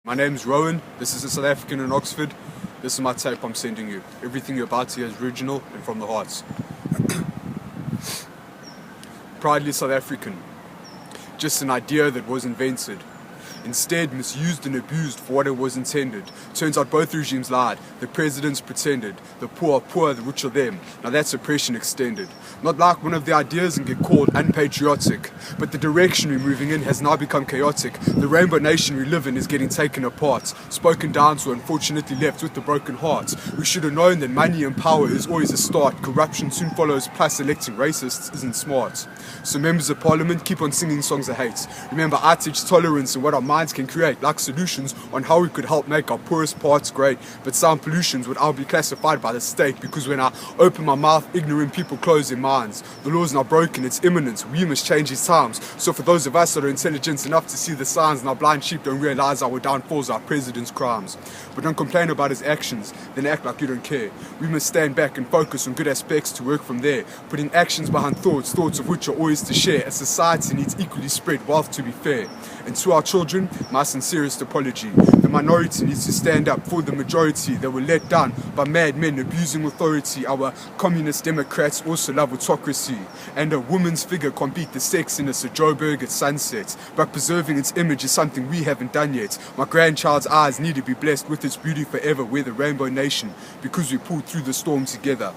My name's Rowan, this is a South African in Oxford. This is my tape I'm sending you. Everything you're about to hear is original and from the heart. Proudly South African. Just an idea that was invented. Instead misused and abused for what it was intended. Turns out both regimes lied. The presidents pretended. The poor are poor, the rich are them. Now that's oppression extended. Not like one of the ideas and get called unpatriotic, but the direction we're moving in has now become chaotic. The rainbow nation we live in is getting taken apart. Spoken down to, unfortunately left with the broken heart. We should have known that money and power is always a start. Corruption soon follows, plus electing racists isn't smart. So members of parliament, keep on singing songs of hate. Remember, I teach tolerance and what our minds can create, like solutions on how we could help make our poorest parts great. But sound pollutions would all be classified by the state, because when I open my mouth, ignorant people close their minds. The law's now broken, it's imminent, we must change these times. So for those of us that are intelligent enough to see the signs, and our blind sheep don't realize our downfalls, our president's crimes. But don't complain about his actions, then act like you don't care. We must stand back and focus on good aspects to work from there, putting actions behind thoughts, thoughts of which are always to share. A society needs equally spread wealth, to be fair. And to our children, my sincerest apology. The minority needs to stand up for the majority that were let down by madmen abusing authority. Our communist democrats also love autocracy, and a woman's figure can't beat the sexiness of Joburg at sunset. But preserving its image is something we haven't done yet. My grandchild's eyes need to be blessed with its beauty forever. We're the rainbow nation because we pulled through the storm together.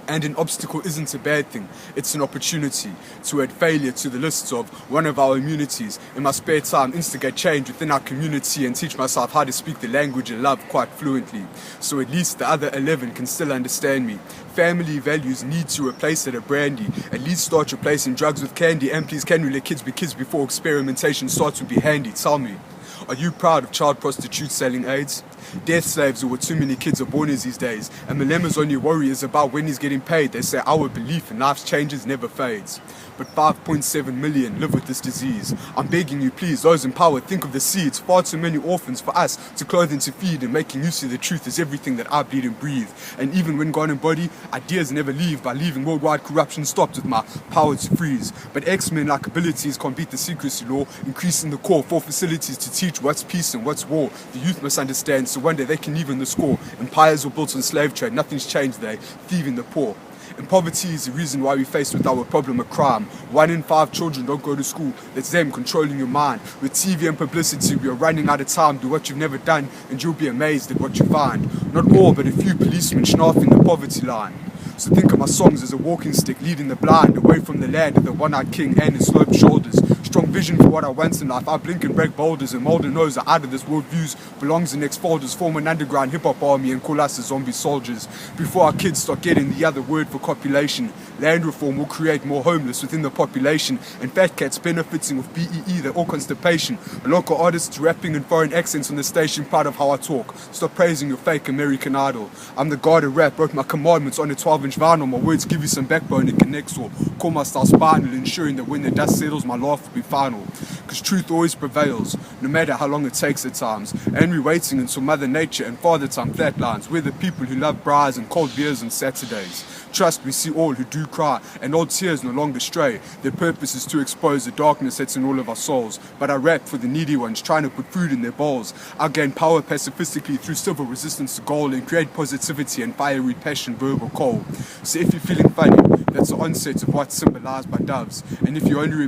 And an obstacle isn't a bad thing, it's an opportunity to add failure to the lists of one of our immunities. In my spare time, instigate change within our community and teach myself how to speak the language I love quite fluently, so at least the other 11 can still understand me. Family values need to replace it a brandy. At least start replacing drugs with candy. And please, can we let kids be kids before experimentation starts to be handy? Tell me, are you proud of child prostitutes selling AIDS? Death slaves, or what too many kids are born as these days. And Malema's only worry is about when he's getting paid. They say our belief in life's changes never fades. But 5.7 million live with this disease. I'm begging you, please, those in power, think of the seeds. Far too many orphans for us to clothe and to feed. And making use of the truth is everything that I bleed and breathe. And even when gone in body, ideas never leave. By leaving worldwide corruption stopped with my power to freeze. But X-Men like abilities can't beat the secrecy law. Increasing the core for facilities to teach what's peace and what's war. The youth must understand, so one day they can even the score. Empires were built on slave trade, nothing's changed there. Thieving the poor. And poverty is the reason why we're faced with our problem of crime. 1 in 5 children don't go to school. That's them controlling your mind. With TV and publicity, we are running out of time. Do what you've never done, and you'll be amazed at what you find. Not all, but a few policemen schnapping the poverty line. So think of my songs as a walking stick leading the blind away from the land of the one-eyed king and his sloped shoulders. Strong vision for what I want in life. I blink and break boulders, and mold and nose are out of this world views. Belongs in next folders. Form an underground hip-hop army and call us the zombie soldiers. Before our kids start getting the other word for copulation. Land reform will create more homeless within the population, and fat cats benefiting with BEE, they're all constipation. Local artists rapping in foreign accents on the station, proud of how I talk. Stop praising your fake American Idol. I'm the god of rap, wrote my commandments on a 12-inch vinyl. My words give you some backbone, it connects all. Call my style spinal, ensuring that when the dust settles, my laugh will be final. Cause truth always prevails, no matter how long it takes at times. And we're waiting until Mother Nature and Father Time flatlines. We're the people who love bras and cold beers on Saturdays. Trust, we see all who do cry, and old tears no longer stray. Their purpose is to expose the darkness that's in all of our souls. But I rap for the needy ones, trying to put food in their bowls. I gain power pacifistically through civil resistance to goal, and create positivity and fiery passion, verbal coal. So if you're feeling funny, that's the onset of what's symbolized by doves. And if you only remember